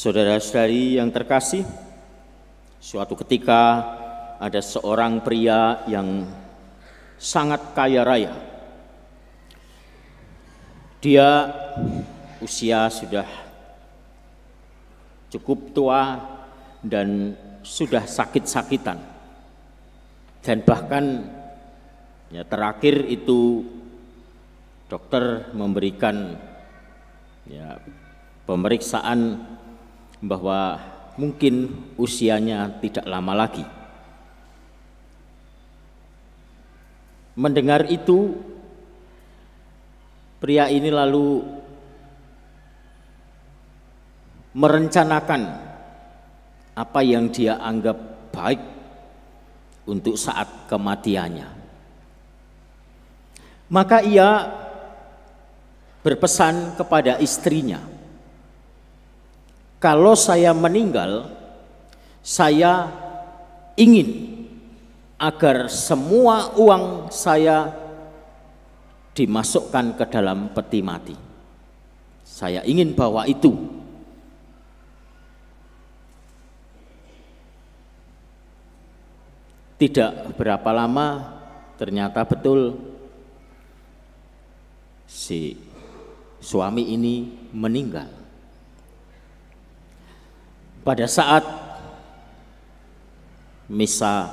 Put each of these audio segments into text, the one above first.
Saudara-saudari yang terkasih, suatu ketika ada seorang pria yang sangat kaya raya. Dia usia sudah cukup tua dan sudah sakit-sakitan. Dan bahkan terakhir itu dokter memberikan pemeriksaan bahwa mungkin usianya tidak lama lagi. Mendengar itu, pria ini lalu merencanakan apa yang dia anggap baik untuk saat kematiannya. Maka ia berpesan kepada istrinya, kalau saya meninggal, saya ingin agar semua uang saya dimasukkan ke dalam peti mati. Saya ingin bawa itu. Tidak berapa lama ternyata betul si suami ini meninggal. Pada saat misa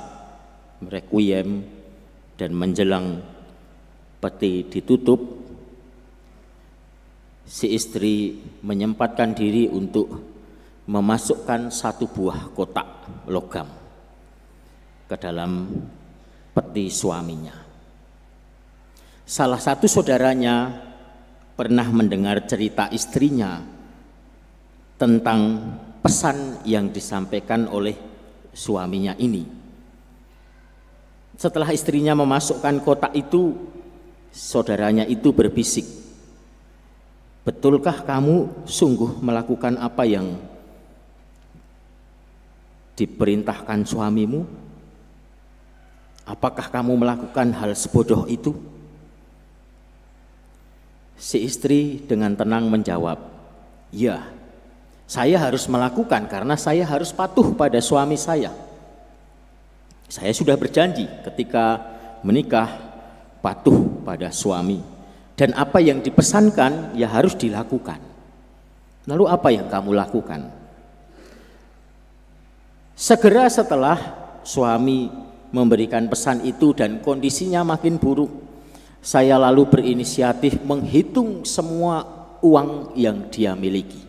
requiem dan menjelang peti ditutup, si istri menyempatkan diri untuk memasukkan satu buah kotak logam ke dalam peti suaminya. Salah satu saudaranya pernah mendengar cerita istrinya tentang pesan yang disampaikan oleh suaminya ini. Setelah istrinya memasukkan kotak itu, saudaranya itu berbisik, betulkah kamu sungguh melakukan apa yang diperintahkan suamimu? Apakah kamu melakukan hal sebodoh itu? Si istri dengan tenang menjawab, ya, saya harus melakukan karena saya harus patuh pada suami saya. Saya sudah berjanji ketika menikah patuh pada suami. Dan apa yang dipesankan ya harus dilakukan. Lalu apa yang kamu lakukan? Segera setelah suami memberikan pesan itu dan kondisinya makin buruk, saya lalu berinisiatif menghitung semua uang yang dia miliki.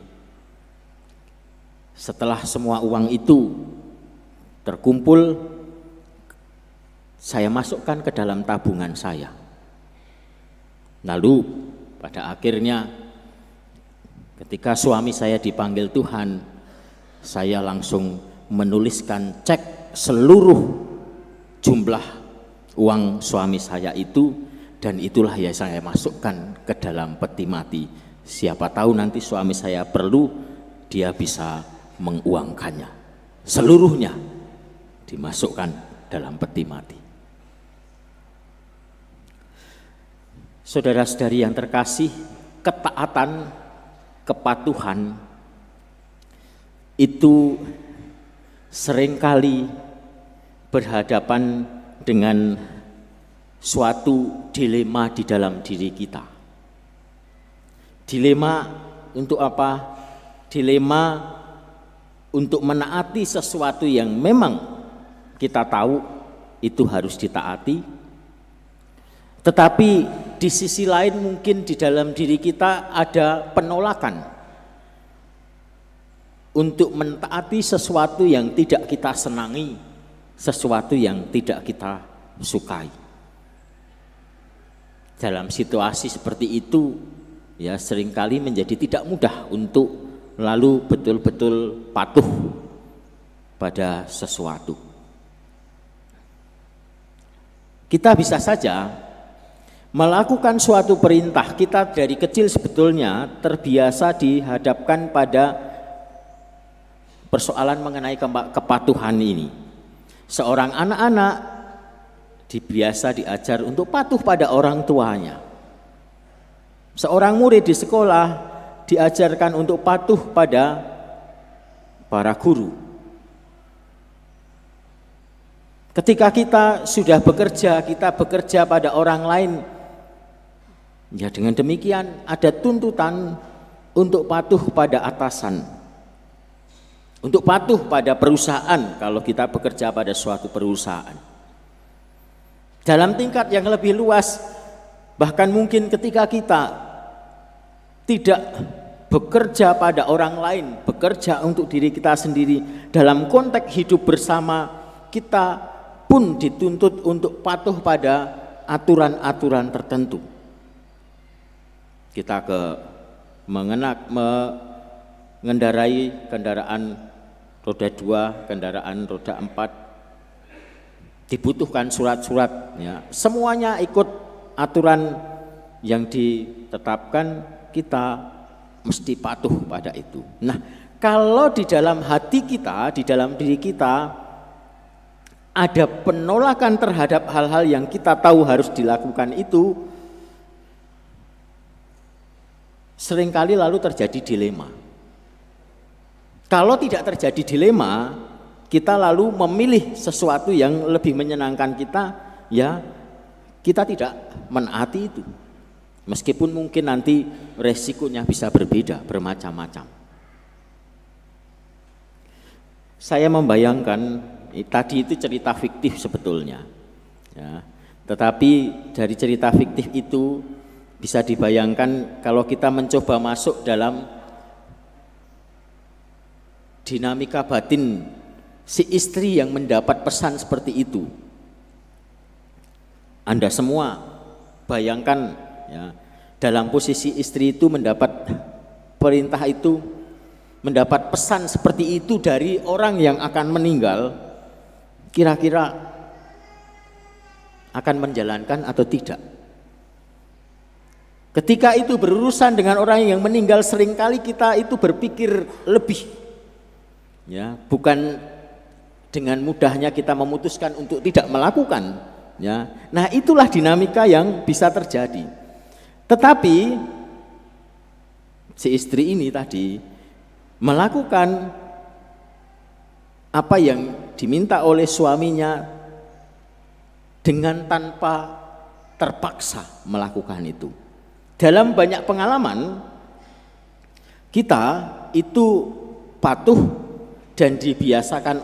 Setelah semua uang itu terkumpul, saya masukkan ke dalam tabungan saya. Lalu pada akhirnya ketika suami saya dipanggil Tuhan, saya langsung menuliskan cek seluruh jumlah uang suami saya itu, dan itulah yang saya masukkan ke dalam peti mati. Siapa tahu nanti suami saya perlu, dia bisa menguangkannya. Seluruhnya dimasukkan dalam peti mati. Saudara-saudari yang terkasih, ketaatan, kepatuhan itu seringkali berhadapan dengan suatu dilema di dalam diri kita. Dilema untuk apa? Dilema untuk menaati sesuatu yang memang kita tahu itu harus ditaati, tetapi di sisi lain mungkin di dalam diri kita ada penolakan untuk mentaati sesuatu yang tidak kita senangi, sesuatu yang tidak kita sukai. Dalam situasi seperti itu ya seringkali menjadi tidak mudah untuk lalu betul-betul patuh pada sesuatu. Kita bisa saja melakukan suatu perintah. Kita dari kecil sebetulnya terbiasa dihadapkan pada persoalan mengenai kepatuhan ini. Seorang anak-anak biasa diajar untuk patuh pada orang tuanya. Seorang murid di sekolah diajarkan untuk patuh pada para guru. Ketika kita sudah bekerja, kita bekerja pada orang lain, ya dengan demikian ada tuntutan untuk patuh pada atasan, untuk patuh pada perusahaan kalau kita bekerja pada suatu perusahaan. Dalam tingkat yang lebih luas, bahkan mungkin ketika kita tidak bekerja pada orang lain, bekerja untuk diri kita sendiri, dalam konteks hidup bersama, kita pun dituntut untuk patuh pada aturan-aturan tertentu. Kita mengendarai kendaraan roda 2, kendaraan roda 4, dibutuhkan surat-surat, ya. Semuanya ikut aturan yang ditetapkan, kita mesti patuh pada itu. Nah, kalau di dalam hati kita, di dalam diri kita ada penolakan terhadap hal-hal yang kita tahu harus dilakukan itu, seringkali lalu terjadi dilema. Kalau tidak terjadi dilema, kita lalu memilih sesuatu yang lebih menyenangkan kita, ya kita tidak menaati itu. Meskipun mungkin nanti resikonya bisa berbeda, bermacam-macam. Saya membayangkan, tadi itu cerita fiktif sebetulnya, ya. Tetapi dari cerita fiktif itu bisa dibayangkan kalau kita mencoba masuk dalam dinamika batin si istri yang mendapat pesan seperti itu. Anda semua bayangkan, ya, dalam posisi istri itu mendapat perintah itu, mendapat pesan seperti itu dari orang yang akan meninggal, kira-kira akan menjalankan atau tidak? Ketika itu berurusan dengan orang yang meninggal, seringkali kita itu berpikir lebih, ya, bukan dengan mudahnya kita memutuskan untuk tidak melakukan, ya. Nah, itulah dinamika yang bisa terjadi. Tetapi si istri ini tadi melakukan apa yang diminta oleh suaminya dengan tanpa terpaksa melakukan itu. Dalam banyak pengalaman kita itu patuh dan dibiasakan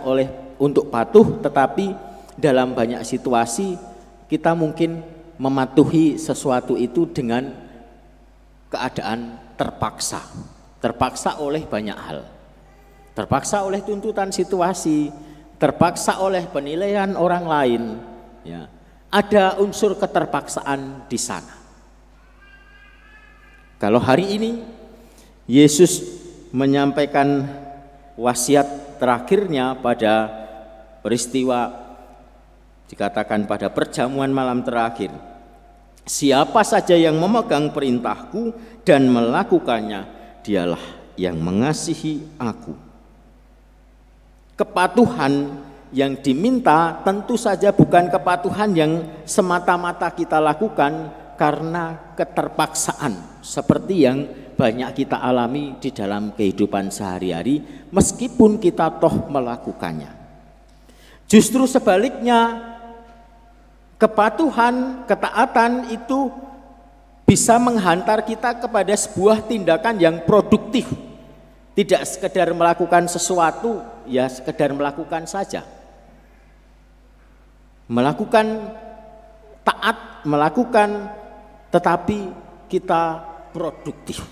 untuk patuh, tetapi dalam banyak situasi kita mungkin mematuhi sesuatu itu dengan keadaan terpaksa oleh banyak hal, terpaksa oleh tuntutan situasi, terpaksa oleh penilaian orang lain, ya. Ada unsur keterpaksaan di sana. Kalau hari ini Yesus menyampaikan wasiat terakhirnya pada peristiwa, dikatakan pada perjamuan malam terakhir, siapa saja yang memegang perintahku dan melakukannya, dialah yang mengasihi aku. Kepatuhan yang diminta tentu saja bukan kepatuhan yang semata-mata kita lakukan karena keterpaksaan seperti yang banyak kita alami di dalam kehidupan sehari-hari, meskipun kita toh melakukannya. Justru sebaliknya, kepatuhan, ketaatan itu bisa menghantar kita kepada sebuah tindakan yang produktif. Tidak sekedar melakukan sesuatu, ya sekedar melakukan saja. Melakukan taat, melakukan, tetapi kita produktif.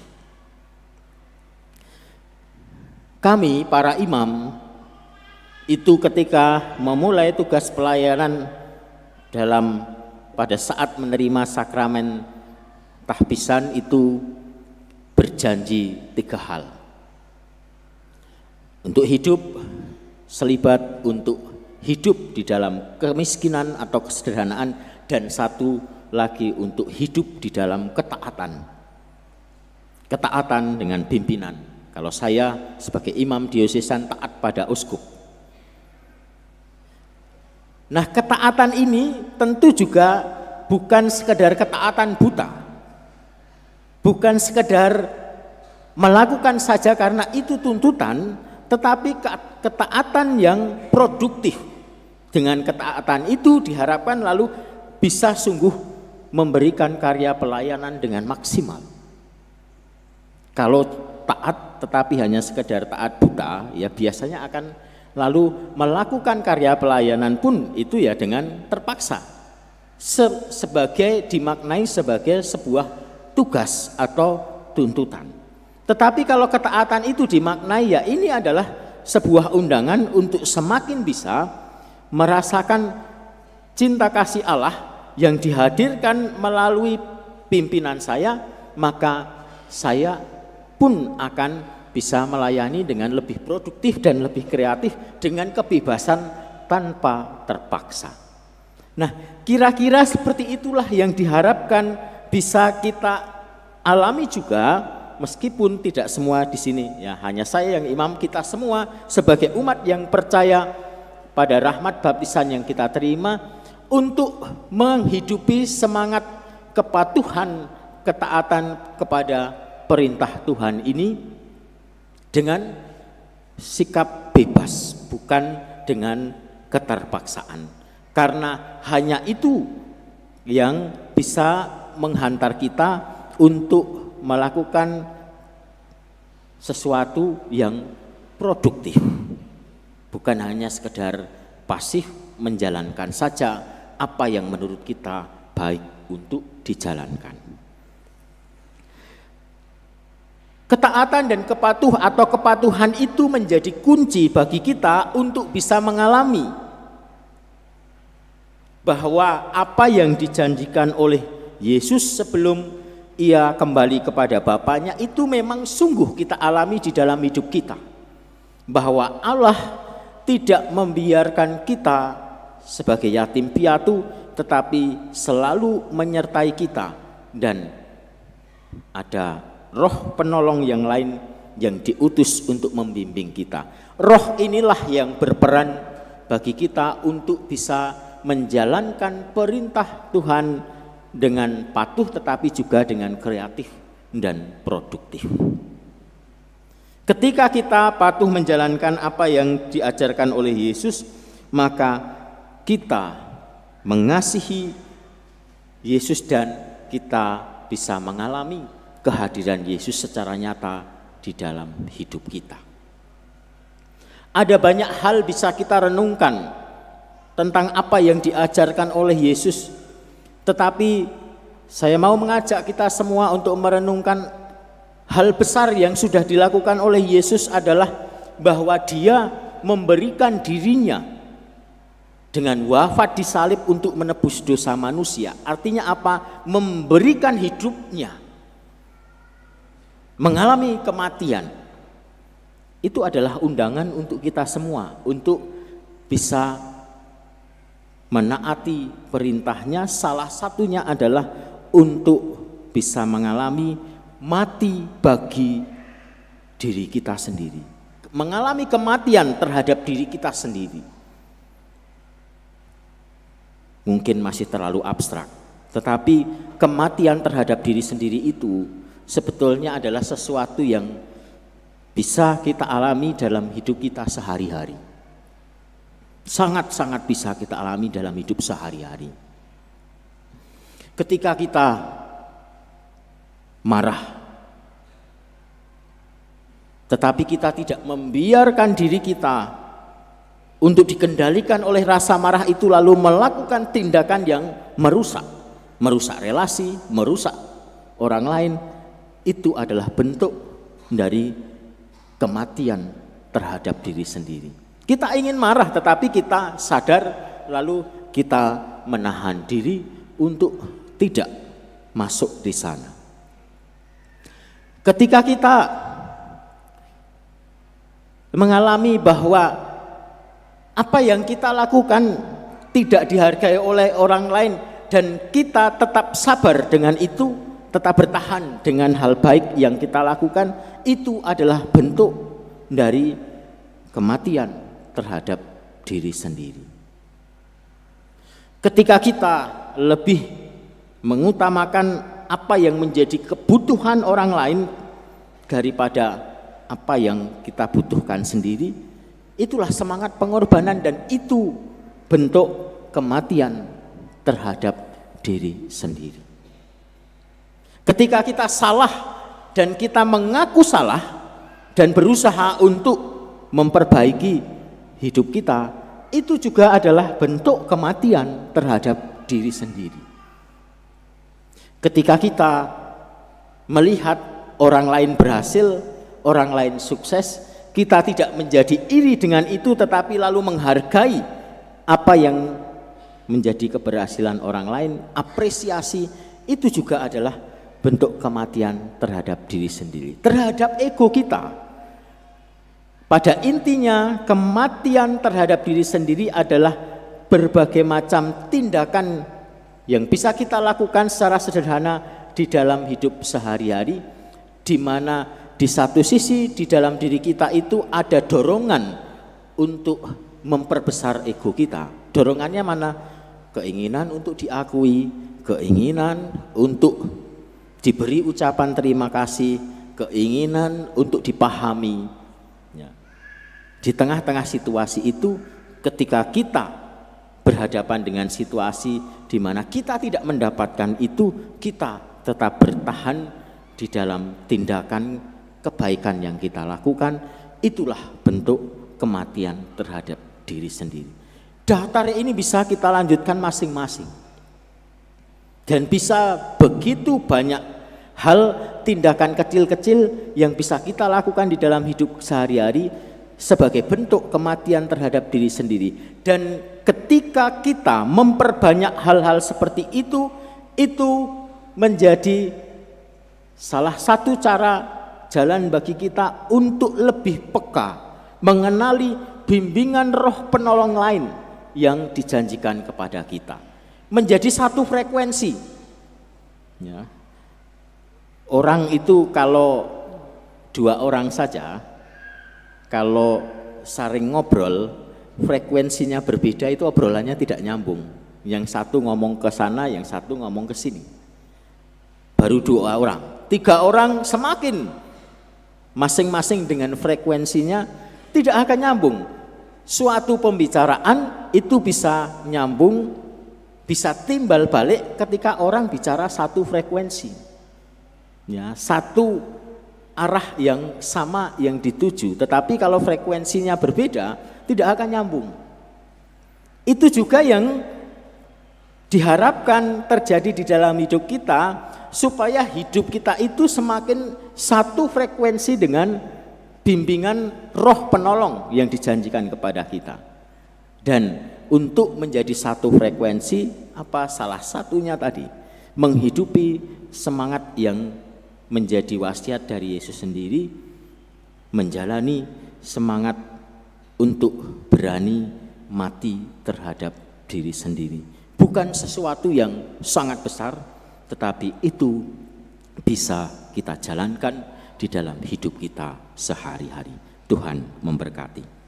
Kami para imam itu ketika memulai tugas pelayanan pada saat menerima sakramen tahbisan itu berjanji 3 hal. Untuk hidup selibat, untuk hidup di dalam kemiskinan atau kesederhanaan, dan 1 lagi untuk hidup di dalam ketaatan dengan pimpinan. Kalau saya sebagai imam diosesan taat pada uskup. Nah, ketaatan ini tentu juga bukan sekedar ketaatan buta, bukan sekedar melakukan saja karena itu tuntutan, tetapi ketaatan yang produktif. Dengan ketaatan itu diharapkan lalu bisa sungguh memberikan karya pelayanan dengan maksimal. Kalau taat tetapi hanya sekedar taat buta, ya biasanya akan lalu melakukan karya pelayanan pun itu ya dengan terpaksa, sebagai dimaknai sebagai sebuah tugas atau tuntutan. Tetapi kalau ketaatan itu dimaknai ya ini adalah sebuah undangan untuk semakin bisa merasakan cinta kasih Allah yang dihadirkan melalui pimpinan saya, maka saya pun akan bisa melayani dengan lebih produktif dan lebih kreatif dengan kebebasan tanpa terpaksa. Nah, kira-kira seperti itulah yang diharapkan bisa kita alami juga, meskipun tidak semua di sini ya, hanya saya yang imam, kita semua sebagai umat yang percaya pada rahmat baptisan yang kita terima untuk menghidupi semangat kepatuhan, ketaatan kepada perintah Tuhan ini dengan sikap bebas, bukan dengan keterpaksaan. Karena hanya itu yang bisa menghantar kita untuk melakukan sesuatu yang produktif. Bukan hanya sekedar pasif menjalankan saja apa yang menurut kita baik untuk dijalankan. Ketaatan dan kepatuhan itu menjadi kunci bagi kita untuk bisa mengalami bahwa apa yang dijanjikan oleh Yesus sebelum ia kembali kepada Bapaknya itu memang sungguh kita alami di dalam hidup kita. Bahwa Allah tidak membiarkan kita sebagai yatim piatu, tetapi selalu menyertai kita, dan ada roh penolong yang lain yang diutus untuk membimbing kita. Roh inilah yang berperan bagi kita untuk bisa menjalankan perintah Tuhan dengan patuh tetapi juga dengan kreatif dan produktif. Ketika kita patuh menjalankan apa yang diajarkan oleh Yesus, maka kita mengasihi Yesus dan kita bisa mengalami kehadiran Yesus secara nyata di dalam hidup kita. Ada banyak hal bisa kita renungkan tentang apa yang diajarkan oleh Yesus, tetapi saya mau mengajak kita semua untuk merenungkan hal besar yang sudah dilakukan oleh Yesus adalah bahwa Dia memberikan dirinya dengan wafat di salib untuk menebus dosa manusia. Artinya apa? Memberikan hidupnya, mengalami kematian. Itu adalah undangan untuk kita semua untuk bisa menaati perintahnya. Salah satunya adalah untuk bisa mengalami mati bagi diri kita sendiri, mengalami kematian terhadap diri kita sendiri. Mungkin masih terlalu abstrak, tetapi kematian terhadap diri sendiri itu sebetulnya adalah sesuatu yang bisa kita alami dalam hidup kita sehari-hari. Sangat-sangat bisa kita alami dalam hidup sehari-hari. Ketika kita marah, tetapi kita tidak membiarkan diri kita untuk dikendalikan oleh rasa marah itu, lalu melakukan tindakan yang merusak relasi, merusak orang lain, itu adalah bentuk dari kematian terhadap diri sendiri. Kita ingin marah tetapi kita sadar, lalu kita menahan diri untuk tidak masuk di sana. Ketika kita mengalami bahwa apa yang kita lakukan tidak dihargai oleh orang lain dan kita tetap sabar dengan itu, tetap bertahan dengan hal baik yang kita lakukan, itu adalah bentuk dari kematian terhadap diri sendiri. Ketika kita lebih mengutamakan apa yang menjadi kebutuhan orang lain daripada apa yang kita butuhkan sendiri, itulah semangat pengorbanan dan itu bentuk kematian terhadap diri sendiri. Ketika kita salah dan kita mengaku salah dan berusaha untuk memperbaiki hidup kita, itu juga adalah bentuk kematian terhadap diri sendiri. Ketika kita melihat orang lain berhasil, orang lain sukses, kita tidak menjadi iri dengan itu, tetapi lalu menghargai apa yang menjadi keberhasilan orang lain, apresiasi, itu juga adalah bentuk kematian terhadap diri sendiri, terhadap ego kita. Pada intinya, kematian terhadap diri sendiri adalah berbagai macam tindakan yang bisa kita lakukan secara sederhana di dalam hidup sehari-hari, di mana di satu sisi di dalam diri kita itu ada dorongan untuk memperbesar ego kita. Dorongannya mana? Keinginan untuk diakui, keinginan untuk diberi ucapan terima kasih, keinginan untuk dipahami. Di tengah-tengah situasi itu, ketika kita berhadapan dengan situasi di mana kita tidak mendapatkan itu, kita tetap bertahan di dalam tindakan kebaikan yang kita lakukan, itulah bentuk kematian terhadap diri sendiri. Daftar ini bisa kita lanjutkan masing-masing. Dan bisa begitu banyak hal, tindakan kecil-kecil yang bisa kita lakukan di dalam hidup sehari-hari sebagai bentuk kematian terhadap diri sendiri. Dan ketika kita memperbanyak hal-hal seperti itu menjadi salah satu cara jalan bagi kita untuk lebih peka mengenali bimbingan roh penolong lain yang dijanjikan kepada kita. Menjadi satu frekuensi. Ya. Orang itu kalau dua orang saja, kalau saling ngobrol, frekuensinya berbeda, itu obrolannya tidak nyambung. Yang satu ngomong ke sana, yang satu ngomong ke sini. Baru 2 orang, 3 orang semakin masing-masing dengan frekuensinya tidak akan nyambung. Suatu pembicaraan itu bisa nyambung, bisa timbal balik ketika orang bicara satu frekuensi. Ya, satu arah yang sama yang dituju, tetapi kalau frekuensinya berbeda tidak akan nyambung. Itu juga yang diharapkan terjadi di dalam hidup kita, supaya hidup kita itu semakin satu frekuensi dengan bimbingan roh penolong yang dijanjikan kepada kita. Dan untuk menjadi satu frekuensi, apa salah satunya tadi, menghidupi semangat yang menjadi wasiat dari Yesus sendiri, menjalani semangat untuk berani mati terhadap diri sendiri. Bukan sesuatu yang sangat besar, tetapi itu bisa kita jalankan di dalam hidup kita sehari-hari. Tuhan memberkati.